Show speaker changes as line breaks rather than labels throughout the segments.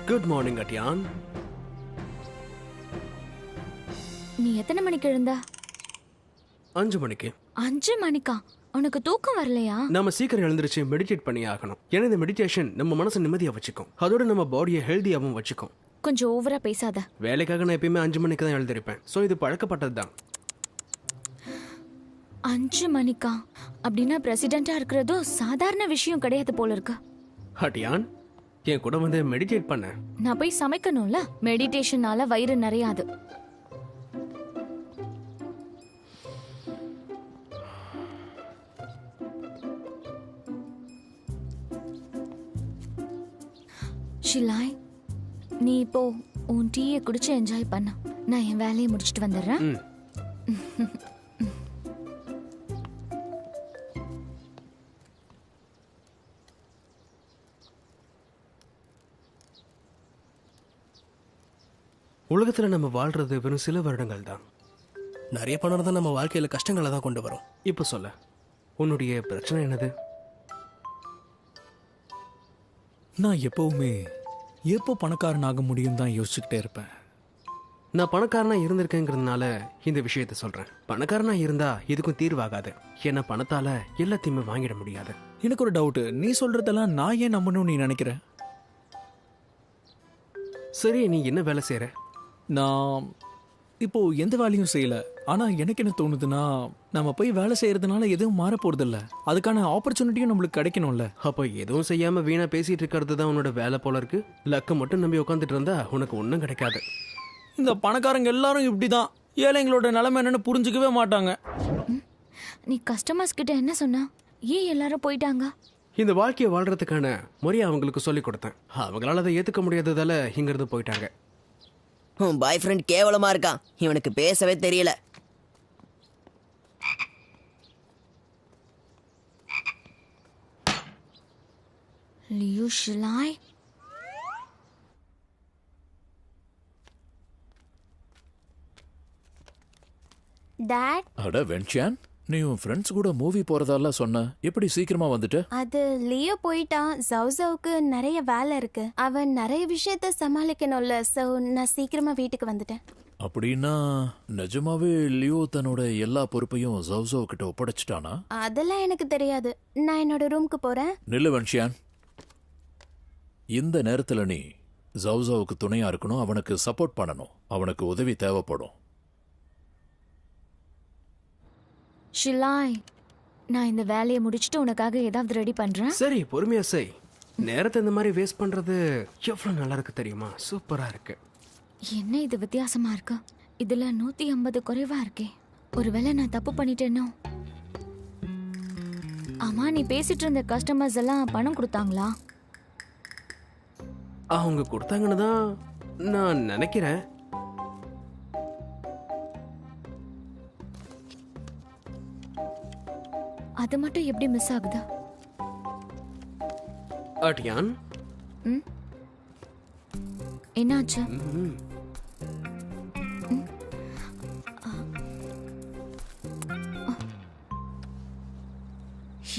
Good morning அட்டியான்.
நீ எத்தனை மணிக்கு எழுந்த?
5 மணிக்கு.
5 மணிக்கா? உனக்கு தூக்கம் வரலையா?
நாம சீக்கிரம் எழுந்திருச்சு மெடிடேட் பண்ணி ஆகணும். ஏன்னா இந்த மெடிடேஷன் நம்ம மனசை நிம்மதியா வச்சுக்கும், அதோட நம்ம பாடியை ஹெல்தியாவும் வச்சுக்கும்.
கொஞ்சம் ஓவரா பேசாத.
வேலைக்காக நான் எப்பயுமே 5 மணிக்கு தான் எழுந்திருப்பேன். ஸோ இது பழக்கப்பட்டது தான்.
5 மணிக்கா? அப்படின்னா பிரசிடென்டா இருக்கிறதோ சாதாரண விஷயம் கிடையாது போல இருக்கு.
அட்டியான், என் கூட வந்து மெடிடேட் பண்ண.
நான் போய் சமைக்கணும்ல. மெடிடேஷனால வயிறு நிறையாது. ஷிலாய், நீ இப்போ உன் டீயை குடிச்சு என்ஜாய் பண்ண. நான் என் வேலையை முடிச்சிட்டு வந்துடுறேன்.
உலகத்துல நம்ம வாழ்றது வெறும் சில வருடங்கள் தான்.
நிறைய பணம் தான் நம்ம வாழ்க்கையில கஷ்டங்களை தான் கொண்டு வரும்.
இப்போ சொல்ல, உன்னுடைய பிரச்சனை என்னது?
நான் எப்பவுமே எப்போ பணக்காரன் ஆக முடியும் தான் யோசிச்சுக்கிட்டே இருப்பேன்.
நான் பணக்காரனா இருந்திருக்கேங்கிறதுனால இந்த விஷயத்த சொல்றேன். பணக்காரனா இருந்தா இதுக்கும் தீர்வாகாது. ஏன்னா பணத்தால எல்லாத்தையுமே வாங்கிட முடியாது.
எனக்கு ஒரு டவுட், நீ சொல்றதெல்லாம் நான் ஏன் நம்பணும்னு நீ நினைக்கிற?
சரி, நீ என்ன வேலை செய்யற?
நான் இப்போ எந்த வேலையும் செய்யல. ஆனா எனக்கு என்ன தோணுதுன்னா, நம்ம போய் வேலை செய்யறதுனால எதுவும் மாற போறது இல்ல. அதுக்கான ஆப்பர்ச்சுனிட்டியும் நம்மளுக்கு கிடைக்கணும்ல.
அப்போ எதுவும் செய்யாம வீணா பேசிட்டு இருக்கிறது தான் உன்னோட வேலை போல இருக்கு. லக்க மட்டும் நம்பி உட்காந்துட்டு இருந்தா உனக்கு ஒன்றும் கிடைக்காது.
இந்த பணக்காரங்க எல்லாரும் இப்படிதான். ஏழைங்களோட நிலைமை என்னன்னு புரிஞ்சுக்கவே மாட்டாங்க.
நீ கஸ்டமர்ஸ் கிட்ட என்ன சொன்ன? ஏன் எல்லாரும் போயிட்டாங்க?
இந்த வாழ்க்கையை வாழ்றதுக்கான முறையை அவங்களுக்கு சொல்லி கொடுத்தேன். அவங்களால அதை ஏத்துக்க முடியாததால இங்கிருந்து போயிட்டாங்க.
உன் பாய் ஃப்ரெண்ட் கேவலமா இருக்கான். இவனுக்கு பேசவே தெரியல.
லியூ ஷிலாய்,
டாட்.
அட வென்ஷியான், நீ உன் ஃப்ரெண்ட்ஸ் கூட மூவி போறதால சொன்ன. எப்படி சீக்கிரமா வந்துட்ட?
அது லியோ போயிட்டான். ஜவுக்கு நிறைய வேலை இருக்கு. அவன் நிறைய விஷயத்த சமாளிக்கணும்ல. சோ நான் சீக்கிரமா வீட்டுக்கு வந்துட்டேன்.
அப்படின்னா நிஜமாவே லியோ தன்னோட எல்லா பொறுப்பையும் ஜவுசோ கிட்ட ஒப்படைச்சிட்டானா?
அதெல்லாம் எனக்கு தெரியாது. நான் என்னோட ரூமுக்கு போறேன்.
நில்லு வென்ஷியான், இந்த நேரத்துல நீ ஜவுசோவுக்கு துணையா இருக்கணும். அவனுக்கு சப்போர்ட் பண்ணணும். அவனுக்கு உதவி தேவைப்படும்.
ஷிலாய், நான் இந்த வேலையை முடிச்சுட்டு உனக்காக ஏதாவது ரெடி பண்றேன்.
சரி, பொறுமையா செய். நேரத்தை இந்த மாதிரி வேஸ்ட் பண்றது எவ்வளவு நல்லா இருக்கு தெரியுமா? சூப்பரா இருக்கு.
என்ன இது வித்தியாசமா இருக்கு? இதுல 150 குறைவா இருக்கே. ஒருவேளை நான் தப்பு பண்ணிட்டேனோ? ஆமா, நீ பேசிட்டு இருந்த கஸ்டமர்ஸ் எல்லாம் பணம் கொடுத்தாங்களா?
அவங்க கொடுத்தாங்கன்னு தான் நான் நினைக்கிறேன்.
அது மட்டும் எப்படி மிஸ் ஆகுது?
அட்டியான்,
என்னாச்சு?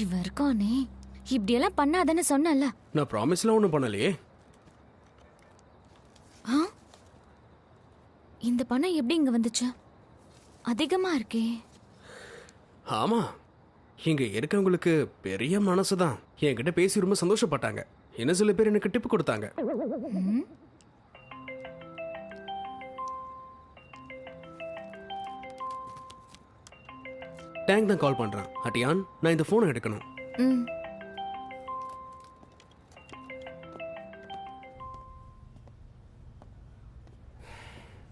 இவ இருக்கானே, இப்படியெல்லாம் பண்ணாதன்னு சொன்னல.
நான் ப்ராமிஸ்லாம் ஒன்றும் பண்ணலையே.
இந்த பணம் எப்படி இங்க வந்துச்சு? அதிகமா இருக்கே.
ஆமா, இங்க இருக்கவங்களுக்கு பெரிய மனசுதான். என்கிட்ட பேசி ரொம்ப சந்தோஷப்பட்டாங்க. என்ன சில பேர் எனக்கு டிப் கொடுத்தாங்க. டேங்க் தான் கால் பண்றான். அட்டியான், நான் இந்த போனை எடுக்கணும்.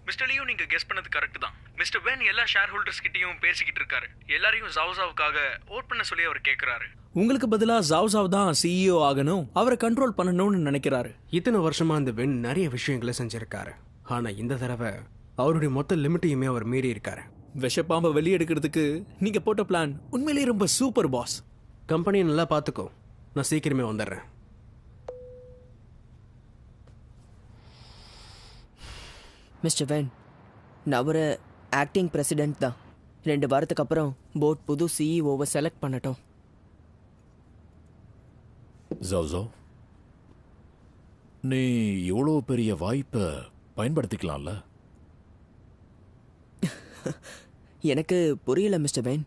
மிஸ்டர் லியோ, நீங்க கெஸ் பண்ணது கரெக்ட் தான். மிஸ்டர் வென் எல்லா ஷேர் ஹோல்டர்ஸ் கிட்டயும் பேசிக்கிட்டு இருக்காரு. எல்லாரையும் ஜாவ்ஸாவுக்காக ஓட் பண்ண சொல்லி அவர் கேக்குறாரு. உங்களுக்கு பதிலா ஜாவ் தான் சிஇஓ ஆகணும், அவரை கண்ட்ரோல் பண்ணணும்னு நினைக்கிறாரு.
இத்தனை வருஷமா அந்த வென் நிறைய விஷயங்களை செஞ்சிருக்காரு. ஆனா இந்த தடவை அவருடைய மொத்த லிமிட்டையுமே அவர் மீறி இருக்காரு.
விஷப்பாம்பை வெளியெடுக்கிறதுக்கு நீங்க போட்ட பிளான் உண்மையிலேயே ரொம்ப சூப்பர் பாஸ்.
கம்பெனியை நல்லா பார்த்துக்கோ, நான் சீக்கிரமே வந்துடுறேன்.
மிஸ்டர் வேன், நான் ஒரு ஆக்டிங் பிரசிடென்ட் தான். 2 வாரத்துக்கு அப்புறம் போர்ட் புது சிஇஓவை செலக்ட் பண்ணட்டும்.
ஜவ்சோ, நீ இவ்வளோ பெரிய வாய்ப்பை பயன்படுத்திக்கலாம்ல?
எனக்கு புரியல மிஸ்டர் வேன்.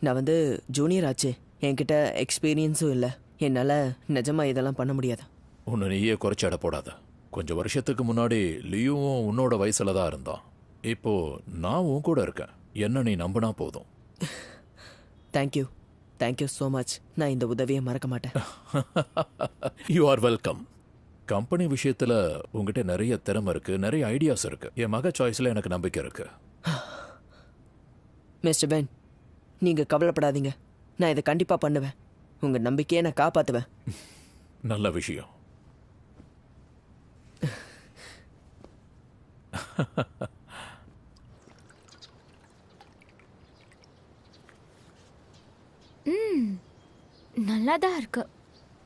நான் ஜூனியர் ஆச்சு, என்கிட்ட எக்ஸ்பீரியன்ஸும் இல்லை. என்னால் நிஜமா இதெல்லாம் பண்ண முடியாது.
உன்னை நீயே குறைச்சி எடை போடாத. கொஞ்சம் வருஷத்துக்கு முன்னாடி லியூவும் உன்னோட வயசுல தான் இருந்தான். இப்போ நான் உன் கூட இருக்கேன். என்ன நீ நம்பினா போதும்.
Thank you, thank you so much. நான் இந்த உதவியை மறக்க மாட்டேன்.
You are welcome. கம்பெனி விஷயத்துல உங்ககிட்ட நிறைய திறமை இருக்கு, நிறைய ஐடியாஸ் இருக்கு. என் மக சாய்ஸ்ல எனக்கு நம்பிக்கை இருக்கு.
மிஸ்டர் பென், நீங்கள் கவலைப்படாதீங்க. நான் இதை கண்டிப்பாக பண்ணுவேன். உங்கள் நம்பிக்கையை நான் காப்பாற்றுவேன்.
நல்ல விஷயம்.
நல்லாதான் இருக்கு.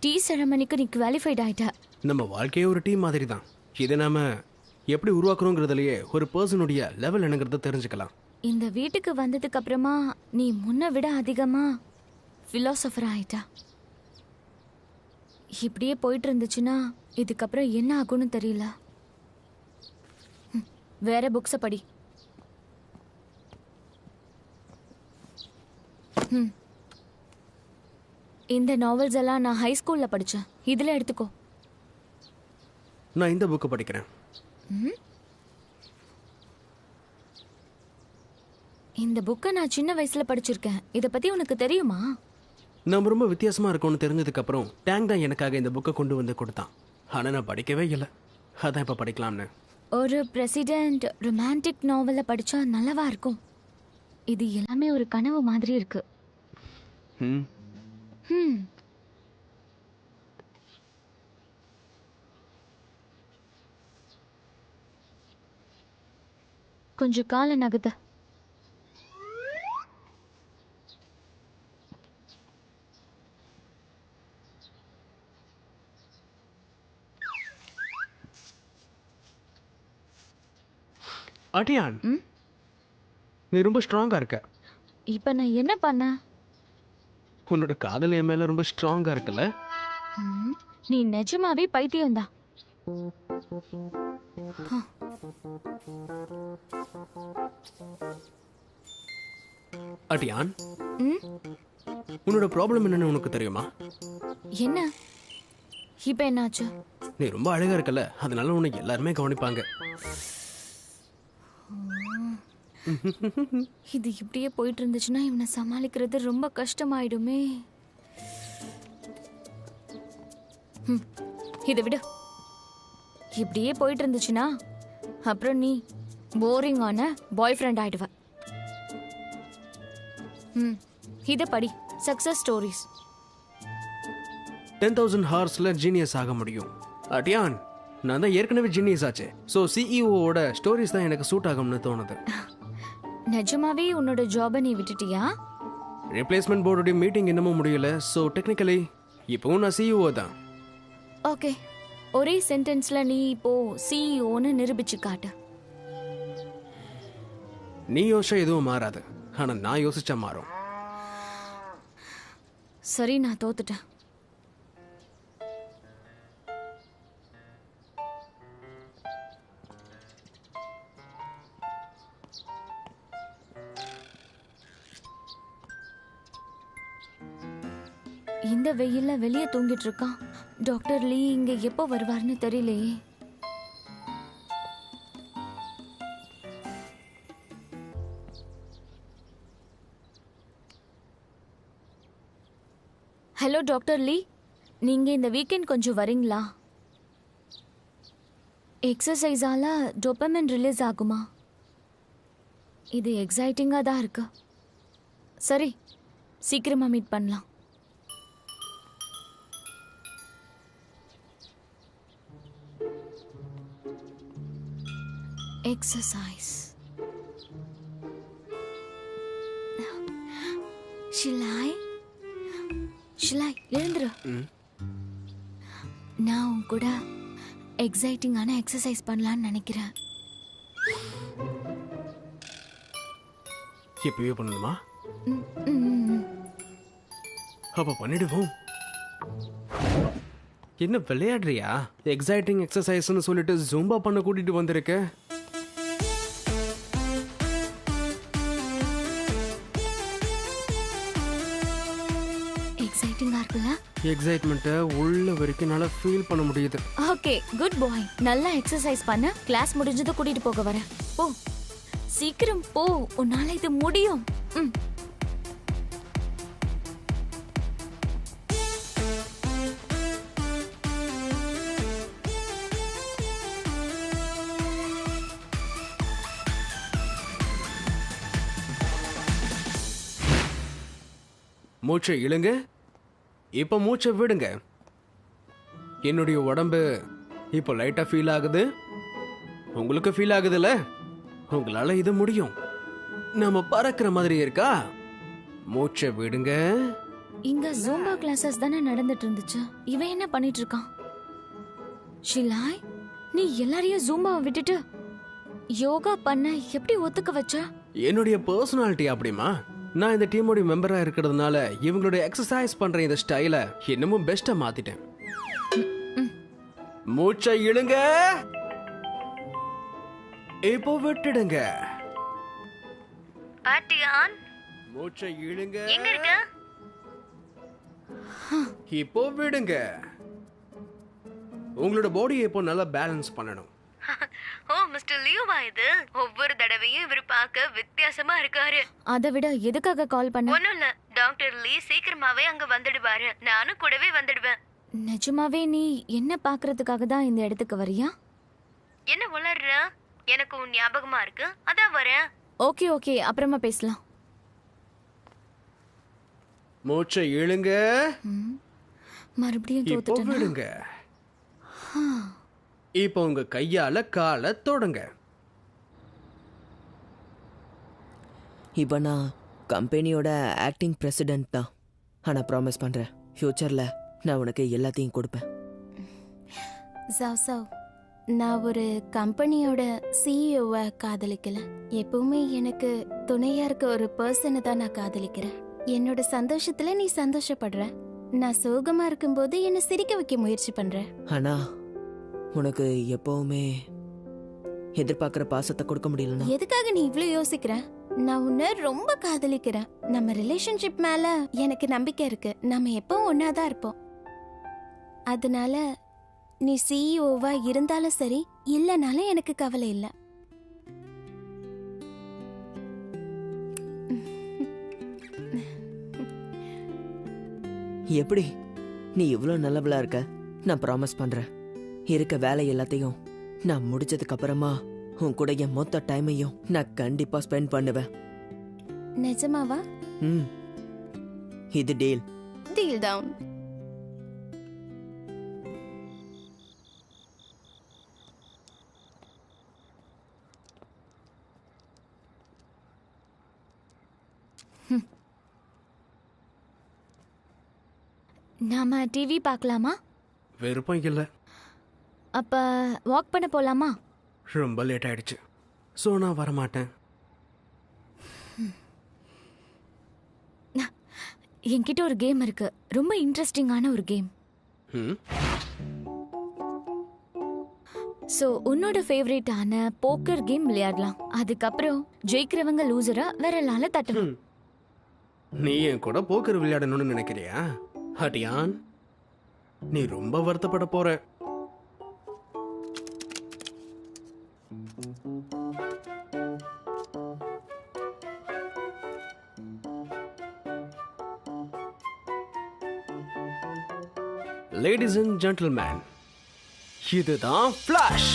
டீ செரமனிக்கு நீ குவாலிஃபைட் ஆயிட்ட.
நம்ம வாழ்க்கையே ஒரு டீம் மாதிரி தான். இதை நாம எப்படி உருவாக்குறோங்கிறதுலயே ஒரு பர்சனுடைய லெவல் என்னங்கிறத தெரிஞ்சுக்கலாம்.
இந்த வீட்டுக்கு வந்ததுக்கு அப்புறமா நீ முன்ன விட அதிகமா பிலாசபர் ஆயிட்டா. இப்படியே போயிட்டு இருந்துச்சுன்னா இதுக்கப்புறம் என்ன ஆகும்னு தெரியல. வேற புக்ஸை படி. இந்த நாவல்ஸ் எல்லாம் நான் ஹை ஸ்கூல்ல படிச்சேன். இதுல எடுத்துக்கோ.
நான் இந்த புக்கை படிக்கிறேன்.
இந்த புக்கை நான் சின்ன வயசுல படிச்சிருக்கேன். இத பத்தி உனக்கு தெரியுமா?
நம்ம ரொம்ப வித்தியாசமா இருக்கும்னு தெரிஞ்சதுக்கு அப்புறம் டேங் தான் எனக்காக இந்த புக்கை கொண்டு வந்து கொடுத்தான். ஆனா நான் படிக்கவே இல்லை. அதான் இப்ப படிக்கலாம்னு.
ஒரு பிரசிடென்ட் ரொமான்டிக் நாவலை படிச்சா நல்லவா இருக்கும். இது எல்லாமே ஒரு கனவு மாதிரி இருக்கு. கொஞ்சம் கால நகத.
அடியான், நீ ரொம்ப ஸ்ட்ராங்கா இருக்க.
இப்ப நான் என்ன பண்ண?
உன்னோட காதல் என் மேல ரொம்ப ஸ்ட்ராங்கா இருக்குல்ல?
நீ நிஜமாவே பைத்தியம்தான்.
அடியான், உன்னோட ப்ராப்ளம் என்னன்னு உனக்கு தெரியுமா?
என்ன இப்ப என்னாச்சு?
நீ ரொம்ப அழகா இருக்கல, அதனால உன்னை எல்லாருமே கவனிப்பாங்க.
இது இப்படியே போயிட்டு இருந்துச்சுன்னா இவனை சமாளிக்கிறது ரொம்ப கஷ்டமாயிடுமே. இதை விடு. இப்படியே போயிட்டு இருந்துச்சுன்னா அப்புறம் நீ போரிங்கான பாய் ஃப்ரெண்ட் ஆயிடுவ. இதை படி. Success stories.
10,000 ஹார்ஸ்ல ஜீனியஸ் ஆக முடியும். அடியான், நான் தான் ஏற்கனவே ஜீனியஸ் ஆச்சு. ஸோ சிஇஓட ஸ்டோரிஸ் தான் எனக்கு சூட் ஆகும்னு தோணுது.
நிஜமாவே உன்னோட ஜாபை நீ விட்டுட்டியா?
ரிப்ளேஸ்மெண்ட் போர்டுடைய மீட்டிங் இன்னமும் முடியல. ஸோ டெக்னிக்கலி இப்போவும் நான் சிஇஓ தான்.
ஓகே, ஒரே சென்டென்ஸ்ல நீ இப்போ சிஇஓன்னு நிரூபிச்சு காட்டு.
நீ யோசிச்சா எதுவும் மாறாது, ஆனா நான் யோசிச்சா மாறும்.
சரி, நான் தோத்துட்டேன். இந்த வெயில்ல வெளியே தூங்கிட்டு இருக்கான். டாக்டர் லீ இங்க எப்போ வருவார்னு தெரியலையே. ஹலோ டாக்டர் லீ, நீங்க இந்த வீக்கெண்ட் கொஞ்சம் வரீங்களா? எக்ஸசைஸால டோபமைன் ரிலீஸ் ஆகுமா? இது எக்ஸைட்டிங்காக தான் இருக்கு. சரி, சீக்கிரமா மீட் பண்ணலாம். எக்ஸசைஸ். ஷிலாய், ஷிலாய் எழுந்துரு. நான் உன் கூட எக்ஸைட்டிங்கான எக்ஸசைஸ் பண்ணலான்னு நினைக்கிறேன்.
இப்பவே பண்ணணுமா?
ம், ம், ம்.
அப்ப பண்ணிடுவோம். என்ன விளையாடுறியா? எக்ஸைட்டிங் எக்ஸசைஸ்னு சொல்லிட்டு ஜூம்பா பண்ண கூட்டிட்டு வந்திருக்க.
எக்ஸைட்டிங்கா இருக்குல்ல?
எக்ஸைட்மெண்ட்டை உள்ள வரைக்கும் என்னால ஃபீல் பண்ண முடியுது.
ஓகே, குட் பாய். நல்லா எக்ஸசைஸ் பண்ண. கிளாஸ் முடிஞ்சது கூட்டிட்டு போக வரேன். போ, சீக்கிரம் போ. உன்னால இது முடியும். ம்.
மூச்சை இழுங்க. இப்ப மூச்சை விடுங்க. என்னுடைய உடம்பு இப்போ லைட்டா ஃபீல் ஆகுது. உங்களுக்கு ஃபீல் ஆகுதுல்ல? உங்களால இது முடியும். நம்ம பறக்கிற மாதிரி இருக்கா? மூச்சை விடுங்க.
இங்க ஜூம்பா கிளாஸஸ் தானே நடந்துட்டு இருந்துச்சு. இவன் என்ன பண்ணிட்டு இருக்கான்? ஷிலாய், நீ எல்லாரையும் ஜூம்பாவை விட்டுட்டு யோகா பண்ண எப்படி ஒத்துக்க வச்ச?
என்னுடைய பர்சனாலிட்டி அப்படிமா? நான் இந்த டீமோட மெம்பரா இருக்கிறதுனால இவங்களுடைய எக்ஸசைஸ் பண்ற இந்த ஸ்டைலை இன்னமும் பெஸ்டா மாத்திட்டேன். மூச்சை இழுங்க. இப்போ விட்டுடுங்க.
பாட்டியான்,
மூச்சை இழுங்க.
எங்க இருக்க?
இப்போ விடுங்க. உங்களோட பாடியை இப்போ நல்லா பேலன்ஸ் பண்ணணும்.
ஓ, மிஸ்டர் லியோவா இது? ஒவ்வொரு தடவையும் இவர் பார்க்க வித்தியாசமா இருக்காரு.
அதை விட எதுக்காக கால் பண்ண?
ஒண்ணும் இல்ல, டாக்டர் லீ சீக்கிரமாவே அங்க வந்துடுவாரு. நானும் கூடவே வந்துடுவேன்.
நிஜமாவே நீ என்ன பாக்குறதுக்காக தான் இந்த இடத்துக்கு வரியா?
என்ன உளர்ற? எனக்கு உன் ஞாபகமா இருக்கு, அதான் வரேன்.
ஓகே ஓகே, அப்புறமா பேசலாம்.
மூச்சை இழுங்க.
மறுபடியும்
இப்போ
தோத்துட்டேனா?
விடுங்க. இப்போ உங்க கையால காலை தொடங்க.
இப்போ நான் கம்பெனியோட ஆக்டிங் பிரசிடென்ட் தான். ஆனால் ப்ராமிஸ் பண்ணுறேன், ஃப்யூச்சரில் நான் உனக்கு எல்லாத்தையும் கொடுப்பேன்.
சவ் நான் ஒரு கம்பெனியோட சிஇஓவை காதலிக்கல. எப்பவுமே எனக்கு துணையா இருக்க ஒரு பர்சனை தான் நான் காதலிக்கிறேன். என்னோட சந்தோஷத்துல நீ சந்தோஷப்படுற, நான் சோகமா இருக்கும்போது என்னை சிரிக்க வைக்க முயற்சி பண்ற.
ஆனால் உனக்கு எப்பவுமே எதிர்பார்க்குற பாசத்தை கொடுக்க முடியலன்னா
எதுக்காக நீ இவ்ளோ யோசிக்கிற? நான் உன்னை ரொம்ப காதலிக்கிறேன். நம்ம ரிலேஷன்ஷிப் மேல எனக்கு நம்பிக்கை இருக்கு. நம்ம எப்பவும் ஒன்னாதான் இருப்போம். அதனால நீ சிஇஓவா இருந்தாலும் சரி, இல்லனாலும் எனக்கு கவலை இல்லை.
எப்படி நீ இவ்வளோ நல்லவளா இருக்க? நான் ப்ராமிஸ் பண்ணுறேன், இருக்க வேலை எல்லாத்தையும் நான் முடிச்சதுக்கு அப்புறமா உன் கூட என் மொத்த டைமையும் நான் கண்டிப்பா ஸ்பெண்ட் பண்ணுவேன்.
நிஜமாவா?
ம், இது டீல்.
Deal down.
நாம டிவி பார்க்கலாமா?
விருப்பம் இல்லை.
அப்ப வாக் பண்ண போலாமா?
ரொம்ப லேட் ஆயிடுச்சு. ஸோ நான் வரமாட்டேன்.
என்கிட்ட ஒரு கேம் இருக்கு, ரொம்ப இன்ட்ரெஸ்டிங்கான ஒரு கேம்.
ம்,
ஸோ உன்னோட ஃபேவரேட்டான போக்கர் கேம் விளையாடலாம். அதுக்கப்புறம் ஜெயிக்கிறவங்க லூசரா விரலால தட்டணும்.
நீ என் கூட போக்கர் விளையாடணும்னு நினைக்கிறியா? ஹட்டியான், நீ ரொம்ப வருத்தப்பட போற. லேடிஸ் அண்ட் ஜென்டில்மேன், இதுதான் ஃபிளாஷ்.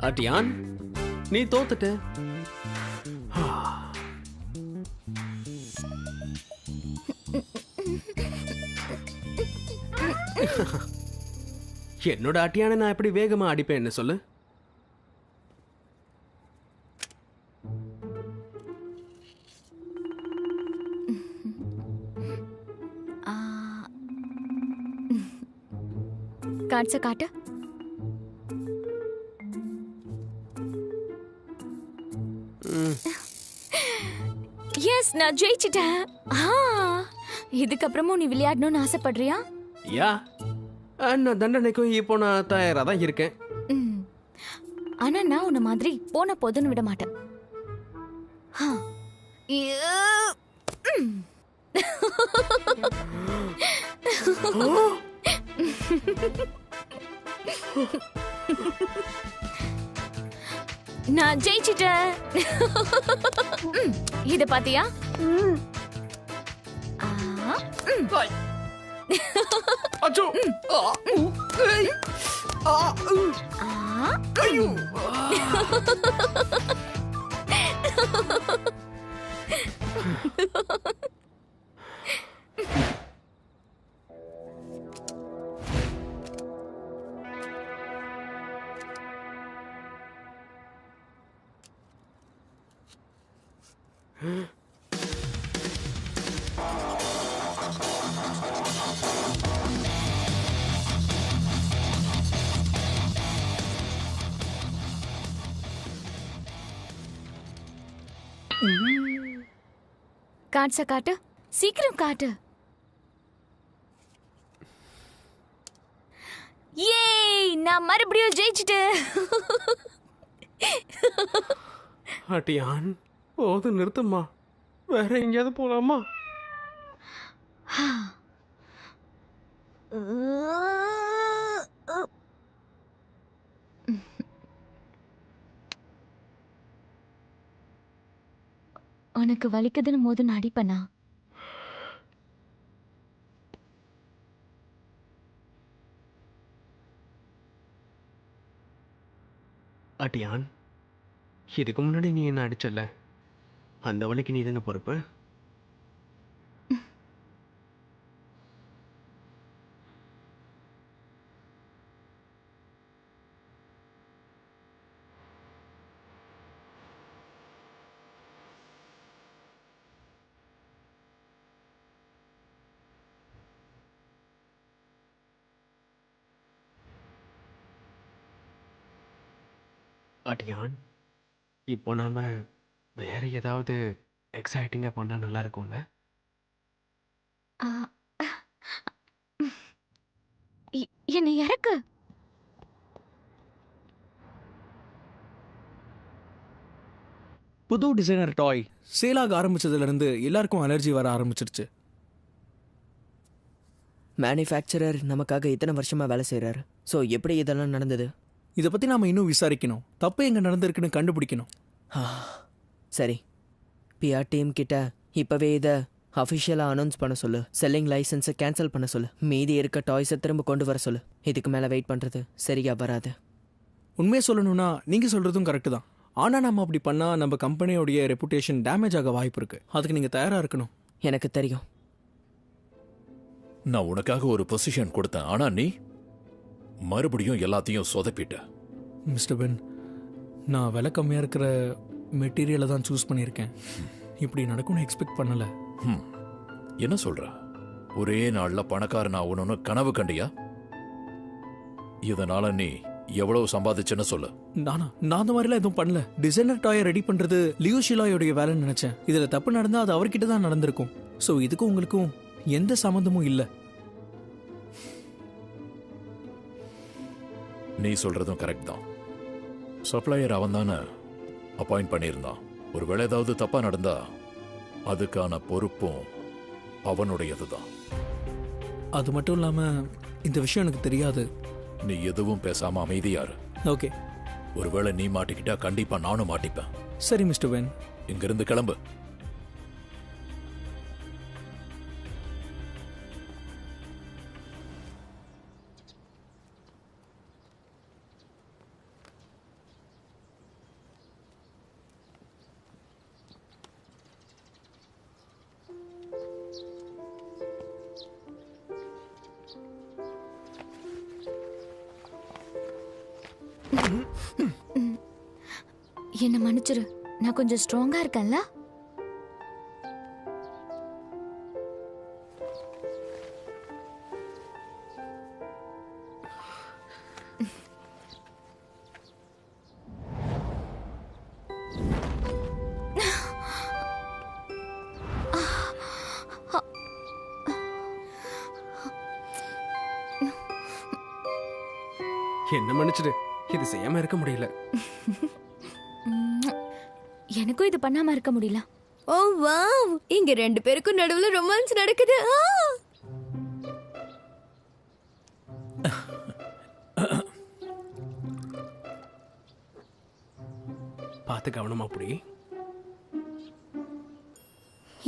அட்டியான் நீ தோத்துட்ட. என்னோட அட்டியானை நான் எப்படி வேகமா அடிப்பேன்னு சொல்லு.
கார்ட்ஸை காட்டு. எஸ், நான் ஜெயிச்சிட்டேன். இதுக்கப்புறமும் நீ விளையாடணும்னு ஆசைப்படுறியா?
யா, நான் தண்டனைக்கும் இப்போ நான் தயாரா தான் இருக்கேன்.
ஆனா நான் உன்ன மாதிரி போன போதுன்னு விட மாட்டேன். நான் ஜெயிச்சிட்டேன். இத பாத்தியா?
அச்சோ! ஐயோ!
கார்ட்ஸை காட்டு, சீக்கிரம் காட்டு. ஏய், நான் மறுபடியும் ஜெயிச்சிட்டேன்.
அட்டியான் போது நிறுத்துமா, வேற எங்கேயாவது போலாமா?
உனக்கு வலிக்குதுன்னு போது நான் அடிப்பனா?
அட்டியான், இதுக்கு முன்னாடி நீ என்ன அடிச்சல, அந்த வழிக்கு நீ தானே பொறுப்பு. அட்டியான், இப்போ நாம வேற ஏதாவது எக்ஸைட்டிங்கா பண்ணா நல்லா இருக்கும்ல?
என்னை இறக்கு.
புது டிசைனர் டாய் சேலாக ஆரம்பிச்சதுலேருந்து எல்லாருக்கும் அலர்ஜி வர ஆரம்பிச்சிருச்சு.
மேனுஃபேக்சரர் நமக்காக இத்தனை வருஷமா வேலை செய்கிறாரு. ஸோ எப்படி இதெல்லாம் நடந்தது?
இதை பற்றி நாம் இன்னும் விசாரிக்கணும். தப்பு எங்கே நடந்திருக்குன்னு கண்டுபிடிக்கணும்.
சரி, பிஆர் டீம் கிட்ட இப்போவே இதை அஃபிஷியலாக அனௌன்ஸ் பண்ண சொல்லு. செல்லிங் லைசன்ஸை கேன்சல் பண்ண சொல்லு. மீதி இருக்க டாய்ஸை திரும்ப கொண்டு வர சொல்லு. இதுக்கு மேலே வெயிட் பண்ணுறது சரியா வராது.
உண்மையை சொல்லணும்னா நீங்கள் சொல்கிறதும் கரெக்டு தான். ஆனால் நம்ம அப்படி பண்ணால் நம்ம கம்பெனியோடைய ரெப்புடேஷன் டேமேஜ் ஆக வாய்ப்பு இருக்குது. அதுக்கு நீங்கள் தயாராக இருக்கணும்.
எனக்கு தெரியும்.
நான் உனக்காக ஒரு பொசிஷன் கொடுத்தேன், ஆனா நீ மறுபடியும் எல்லாத்தையும் சொதப்பிட்ட.
மிஸ்டர் பென், நான் விலை கம்மியாக இருக்கிற மெட்டீரியலை தான் சூஸ் பண்ணியிருக்கேன். இப்படி நடக்கும்னு எக்ஸ்பெக்ட் பண்ணலை.
என்ன சொல்ற? ஒரே நாள்ல பணக்காரன் ஆகணும்னு கனவு கண்டியா? இதனால நீ எவ்வளவு சம்பாதிச்சேன்னு சொல்லு.
நான் அந்த மாதிரிலாம் எதுவும் பண்ணல. டிசைனர் டாயை ரெடி பண்றது லியோ ஷிலாயோடைய வேலைன்னு நினைச்சேன். இதுல தப்பு நடந்தா அது அவர்கிட்ட தான் நடந்திருக்கும். ஸோ இதுக்கும் உங்களுக்கும் எந்த சம்மந்தமும் இல்லை.
நீ சொல்றதும் கரெக்ட் தான். சப்ளையர் அவன் தானே அப்பாயிண்ட் பண்ணியிருந்தான். ஒருவேளை ஏதாவது தப்பா நடந்தா அதுக்கான பொறுப்பும் அவனுடையது தான்.
அது மட்டும் இல்லாம இந்த விஷயம் எனக்கு தெரியாது.
நீ எதுவும் பேசாம அமைதியாரு.
ஓகே.
ஒருவேளை நீ மாட்டிக்கிட்டா கண்டிப்பா நானும் மாட்டிப்பேன்.
சரி மிஸ்டர் வென்,
இங்கிருந்து கிளம்பு.
என்ன மன்னிச்சிரு, நான் கொஞ்சம் ஸ்ட்ராங்கா இருக்கேன்ல.
என்ன மன்னிச்சிடு, இது செய்யாம இருக்க முடியல.
எனக்கும் இது பண்ணாம இருக்க முடியல.
ஓ வாவ், இங்க 2 பேருக்கும் நடுவுல ரொமான்ஸ் நடக்குது.
பார்த்து கவனமா அப்படி.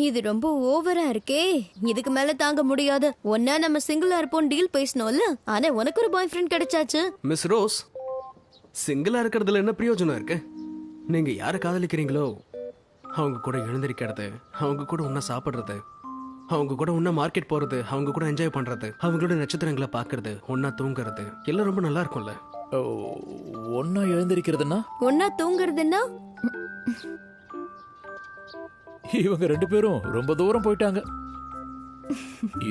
இது ரொம்ப ஓவரா இருக்கே. இதுக்கு மேல தாங்க முடியாது. ஒன்னா நம்ம சிங்கிளா இருப்போம் டீல் பேசணும்ல. ஆனா உனக்கு ஒரு பாய் ஃப்ரெண்ட் கிடைச்சாச்சு.
மிஸ் ரோஸ், சிங்கிளா இருக்கிறதுல என்ன பிரயோஜனம் இருக்கு? நீங்க யாரை காதலிக்கிறீங்களோ அவங்க கூட எழுந்திருக்கிறது, அவங்க கூட ஒன்னா சாப்பிடுறது, அவங்க கூட ஒன்னா மார்க்கெட் போறது, அவங்க கூட என்ஜாய் பண்றது, அவங்களோட நட்சத்திரங்களை பாக்குறது, ஒன்னா தூங்குறது எல்லாம் ரொம்ப நல்லா இருக்கும்ல.
ஒன்னா எழுந்திருக்கிறதுனா
ஒன்னா தூங்குறதுன்னா
இவங்க 2 பேரும் ரொம்ப தூரம் போயிட்டாங்க.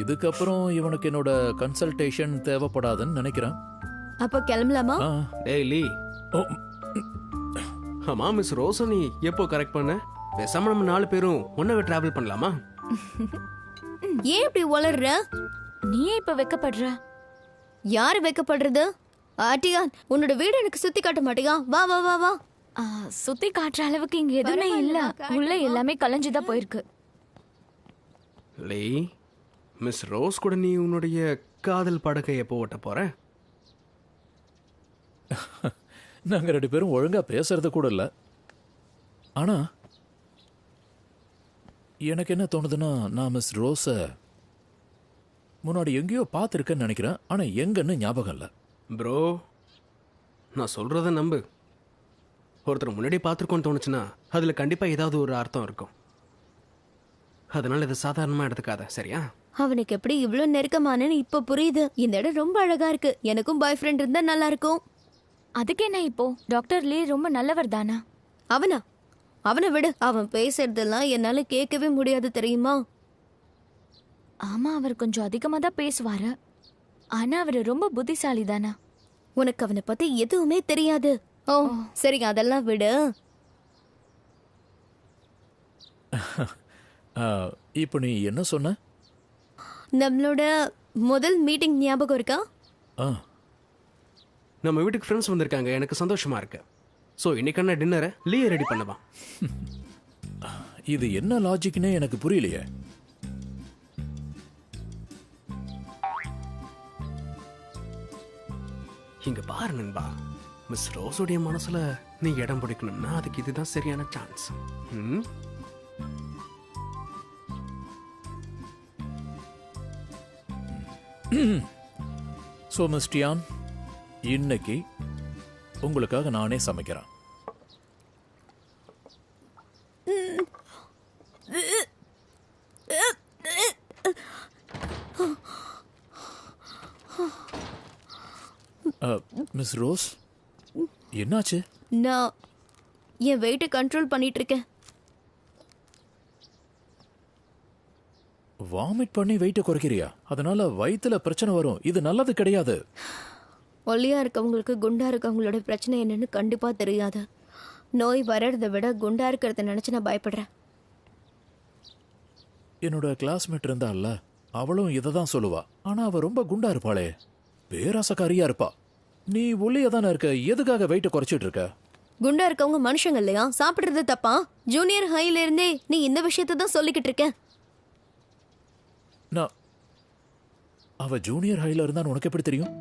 இதுக்கப்புறம் இவனுக்கு என்னோட கன்சல்டேஷன் தேவைப்படாதுன்னு நினைக்கிறேன்.
அப்ப கிளம்பலாமா?
ஆ.
டெய்லி
ஓ,
ஆமா மிஸ் ரோஸ நீ எப்போ கரெக்ட் பண்ண? பேசாம நம்ம 4 பேரும் ஒன்னாவே டிராவல் பண்ணலாமா?
ஏன் இப்படி வளர்ற?
நீ ஏன் இப்ப வெக்கப்படுற?
யாரு வைக்கப்படுறது? ஆட்டியான், உன்னோட வீடு எனக்கு சுத்தி காட்ட மாட்டியா? வா வா வா வா.
சுத்தி காட்டுற அளவுக்கு இங்க எதுவுமே இல்ல. உள்ள எல்லாமே கலைஞ்சுதான் போயிருக்கு.
லே, மிஸ் ரோஸ் கூட நீ உன்னுடைய காதல் படகை எப்போ ஓட்ட போற?
நாங்க 2 பேரும் ஒழுங்கா பேசுறது கூட இல்ல. ஆனா எனக்கு என்ன தோணுதுன்னா, நான் மிஸ் ரோஸ முன்னாடி எங்கேயோ பார்த்துருக்கேன்னு நினைக்கிறேன். ஆனா எங்கன்னு ஞாபகம் இல்ல.
ப்ரோ, நான் சொல்றத நம்பு. ஒருத்தர் முன்னாடி பார்த்துருக்கோன்னு தோணுச்சுன்னா அதுல கண்டிப்பா ஏதாவது ஒரு அர்த்தம் இருக்கும். அதனால இதை சாதாரணமா எடுத்துக்காத, சரியா?
அவனுக்கு எப்படி இவ்வளவு நெருக்கமானு இப்ப புரியுது. இந்த இடம் ரொம்ப அழகா இருக்கு. எனக்கும் பாய் ஃப்ரெண்ட் இருந்தா நல்லா இருக்கும்.
அதுக்கு என்ன இப்போ? டாக்டர் லீ ரொம்ப நல்லவர் தானா?
அவனை விடு. அவன் பேசுறதெல்லாம் என்னால கேட்கவே முடியாது, தெரியுமா?
ஆமா, அவர் கொஞ்சம் அதிகமா தான் பேசுவாரு. ஆனா அவர் ரொம்ப புத்திசாலி தானா?
உனக்கு அவனை பத்தி எதுவுமே தெரியாது. ஓ சரி, அதெல்லாம் விடு.
இப்போ நீ என்ன சொன்ன?
நம்மளோட முதல் மீட்டிங் ஞாபகம் இருக்கா?
ஆ,
நம்ம வீட்டுக்கு ஃப்ரெண்ட்ஸ் வந்திருக்காங்க, எனக்கு சந்தோஷமா இருக்கு. ஸோ இன்னைக்கான டின்னரை லீ ரெடி பண்ணவா?
இது என்ன லாஜிக்னே எனக்கு புரியலையே.
இங்க பாரு நண்பா, மிஸ் ரோஸோடைய மனசுல நீ இடம் பிடிக்கணும்னா அதுக்கு இதுதான் சரியான சான்ஸ்.
ஸோ மிஸ் டியான், இன்னைக்கு உங்களுக்காக நானே சமைக்கிறேன். மிஸ் ரோஸ், என்னாச்சு?
நான் என் வெயிட்டை கண்ட்ரோல் பண்ணிட்டு இருக்கேன்.
வாமிட் பண்ணி வெயிட்டை குறைக்கிறியா? அதனால வயித்துல பிரச்சனை வரும். இது நல்லது கிடையாது.
ஒல்லியா இருக்கவங்களுக்கு குண்டா இருக்கவங்களோட பிரச்சனை என்னன்னு கண்டிப்பா தெரியாது. நோய் வர்றதை விட குண்டா இருக்கிறத நினைச்சு நான் பயப்படுறேன்.
என்னோட கிளாஸ்மேட் இருந்தால அவளும் இதை தான் சொல்லுவா. ஆனா அவ ரொம்ப குண்டா இருப்பாளே, பேராசக்காரியா இருப்பா. நீ ஒல்லியா தானே இருக்க, எதுக்காக வெயிட்டை குறைச்சிட்டு இருக்க?
குண்டா இருக்கவங்க மனுஷங்க இல்லையா? சாப்பிடுறது தப்பா? ஜூனியர் ஹைல இருந்தே நீ இந்த விஷயத்தை தான் சொல்லிக்கிட்டு இருக்க.
நான் அவ ஜூனியர் ஹைல இருந்தான்னு உனக்கு எப்படி தெரியும்?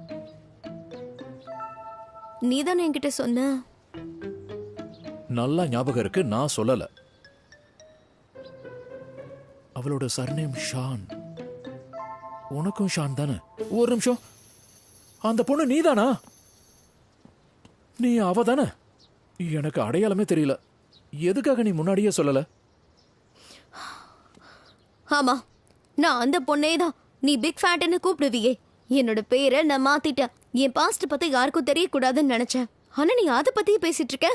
நீ தானே என்கிட்ட சொன்ன.
நல்லா ஞாபகம் இருக்கு, நான் சொல்லல. அவளோட சர்நேம் ஷான். உனக்கும் ஷான் தானே? ஒரு நிமிஷம், அந்த பொண்ணு நீதானா? நீ அவ தானே? எனக்கு அடையாளமே தெரியல. எதுக்காக நீ முன்னாடியே சொல்லல?
ஆமா, நான் அந்த பொண்ணே தான். நீ பிக் ஃபேட்னு கூப்பிடுவியே. என்னோட பேரை நான் மாத்திட்டேன். என் பாஸ்ட் பத்தி யாருக்கும் தெரியக்கூடாதுன்னு நினைச்சேன். ஆனா நீ அத பத்தியே பேசிட்டு இருக்க.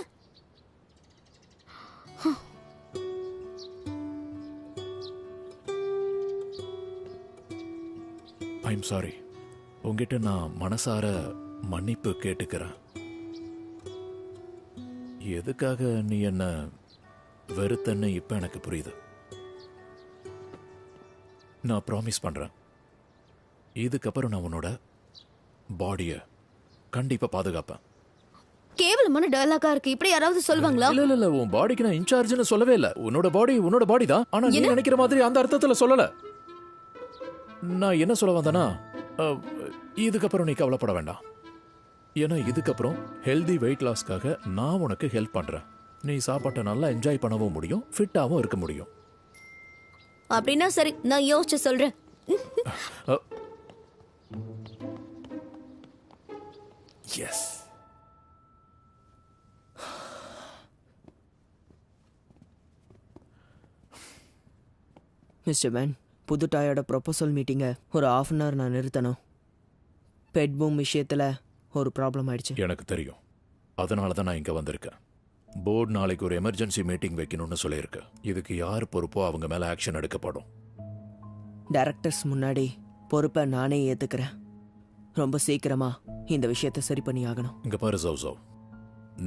I'm sorry. உங்ககிட்ட நான் மனசார மன்னிப்பு கேட்டுக்கிறேன். எதுக்காக நீ என்ன வெறுத்தன்னு இப்ப எனக்கு புரியுது. நான் ப்ராமிஸ் பண்றேன், இதுக்கப்புறம் நான் உன்னோட பாடிய கண்டிப்பா பாதுகாப்பேன்.
கேவலமான டயலாகா இருக்கு. இப்படி யாராவது சொல்வாங்களா?
இல்ல இல்ல இல்ல, உன் பாடிக்கு நான் இன்சார்ஜ்னு சொல்லவே இல்ல. உன்னோட பாடி தான். ஆனா நீ நினைக்கிற மாதிரி அந்த அர்த்தத்துல சொல்லல. நான் என்ன சொல்ல வந்தேன்னா, இதுக்கப்புறம் நீ கவலைப்பட வேண்டாம். ஏன்னா இதுக்கப்புறம் ஹெல்தி வெயிட் லாஸ்க்காக நான் உனக்கு ஹெல்ப் பண்றேன். நீ சாப்பாட்டை நல்லா என்ஜாய் பண்ணவும் முடியும், ஃபிட்டாவும் இருக்க முடியும்.
அப்படின்னா சரி, நான் யோசிச்சு சொல்றேன்.
எஸ்.
மிஸ்டர் வேன், புது டாயோட ப்ரொபோசல் மீட்டிங்கை ஒரு ½ அன் ஹவர் நான் நிறுத்தணும். பெட் பூம் விஷயத்தில் ஒரு ப்ராப்ளம் ஆயிடுச்சு.
எனக்கு தெரியும், அதனால தான் நான் இங்கே வந்திருக்கேன். போர்டு நாளைக்கு ஒரு எமர்ஜென்சி மீட்டிங் வைக்கணும்னு சொல்லியிருக்கு. இதுக்கு யார் பொறுப்போ அவங்க மேலே ஆக்ஷன் எடுக்கப்படும்.
டைரக்டர்ஸ் முன்னாடி பொறுப்பை நானே ஏற்றுக்கிறேன். ரொம்ப சீக்கிரமா இந்த விஷயத்தை சரி பண்ணி ஆகணும்.
இங்கே பாரு ஜவ்,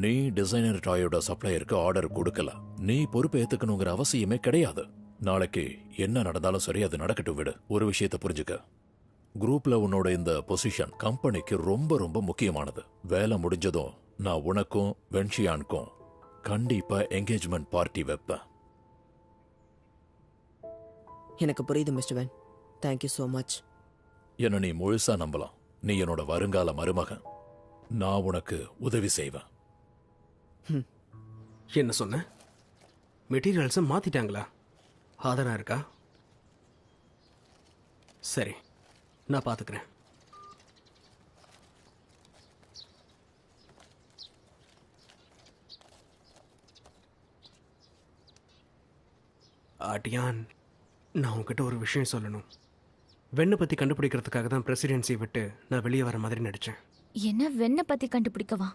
நீ டிசைனர் டாயோட சப்ளையருக்கு ஆர்டர் கொடுக்கல. நீ பொறுப்பை ஏற்றுக்கணுங்கிற அவசியமே கிடையாது. நாளைக்கு என்ன நடந்தாலும் சரி, அது நடக்கட்டும், விடு. ஒரு விஷயத்தை புரிஞ்சுக்க, குரூப்ல உன்னோட இந்த பொசிஷன் கம்பெனிக்கு ரொம்ப ரொம்ப முக்கியமானது. வேலை முடிஞ்சதும் நான் உனக்கும் வென்ஷியானுக்கும் கண்டிப்பா என்கேஜ்மெண்ட் பார்ட்டி வைப்பேன்.
எனக்கு புரியுது mister van, thank you so much.
என்ன நீ முழுசா நம்பலாம். நீ என்னோட வருங்கால மருமகன். நான் உனக்கு உதவி செய்வேன்.
என்ன சொன்ன? மெட்டீரியல்ஸை மாத்திட்டாங்களா? ஆதாரம் இருக்கா? சரி, நான் பார்த்துக்கிறேன். ஆட்டியான், நான் உங்ககிட்ட ஒரு விஷயம் சொல்லணும். வெண்ணை பற்றி கண்டுபிடிக்கிறதுக்காக தான் பிரசிடென்சியை விட்டு நான் வெளியே வர மாதிரி நடித்தேன்.
என்ன வெண்ணை பத்தி கண்டுபிடிக்கவா?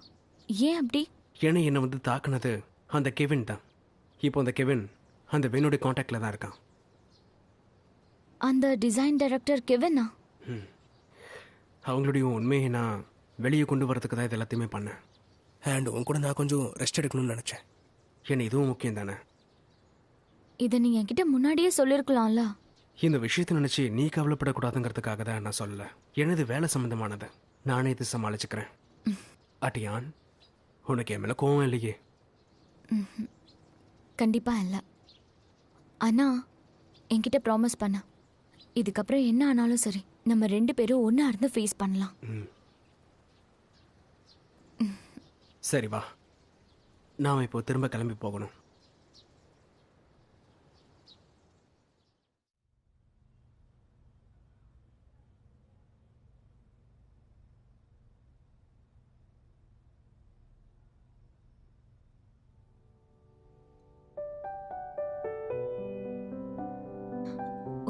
ஏன் அப்படி?
ஏன்னா என்னை வந்து தாக்குனது அந்த கெவின் தான். இப்போ அந்த கெவின் அந்த வெண்ணுடைய காண்டாக்டில் தான் இருக்கான்.
அந்த டிசைன் டைரக்டர் கெவினா?
அவங்களுடைய உண்மையை நான் வெளியே கொண்டு வரதுக்கு தான் இது எல்லாத்தையுமே பண்ணேன்.
அண்ட் உன் கூட நான் கொஞ்சம் ரெஸ்ட் எடுக்கணும்னு நினச்சேன்.
ஏன்னா இதுவும் முக்கியம் தானே.
இதை நீ என்கிட்ட முன்னாடியே சொல்லியிருக்கலாம்ல.
இந்த விஷயத்தை நினச்சி நீ கவலைப்படக்கூடாதுங்கிறதுக்காக தான் நான் சொல்லலை. எனது வேலை சம்மந்தமானது, நானே இது சமாளிச்சுக்கிறேன். அட்டியான், உனக்கு என் மேலே கோவம் இல்லையே?
கண்டிப்பா இல்லை. ஆனா என்கிட்ட ப்ராமிஸ் பண்ண, இதுக்கப்புறம் என்ன ஆனாலும் சரி நம்ம 2 பேரும் ஒன்றா இருந்து ஃபேஸ் பண்ணலாம்.
சரி வா, நாம் இப்போ திரும்ப கிளம்பி போகணும்.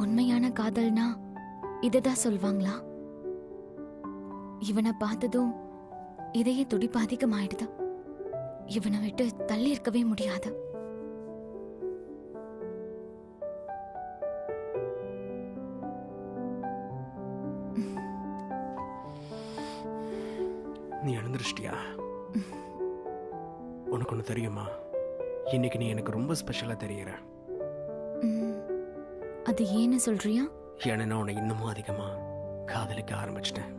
உண்மையான காதல்னா இதுதான் சொல்வாங்களா? இவனை பார்த்ததும் இதையே துடிப்பு அதிகமாயிடுது. இவனை விட்டு தள்ளி இருக்கவே முடியாது.
நீ எழுந்திருச்சிட்டியா? உனக்கு ஒன்று தெரியுமா, இன்னைக்கு நீ எனக்கு ரொம்ப ஸ்பெஷலாக தெரியுற.
அது ஏன்னு சொல்றியா?
ஏன்னா நான் உன்னை இன்னமும் அதிகமாக காதலிக்க ஆரம்பிச்சிட்டேன்.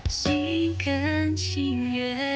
心甘情愿。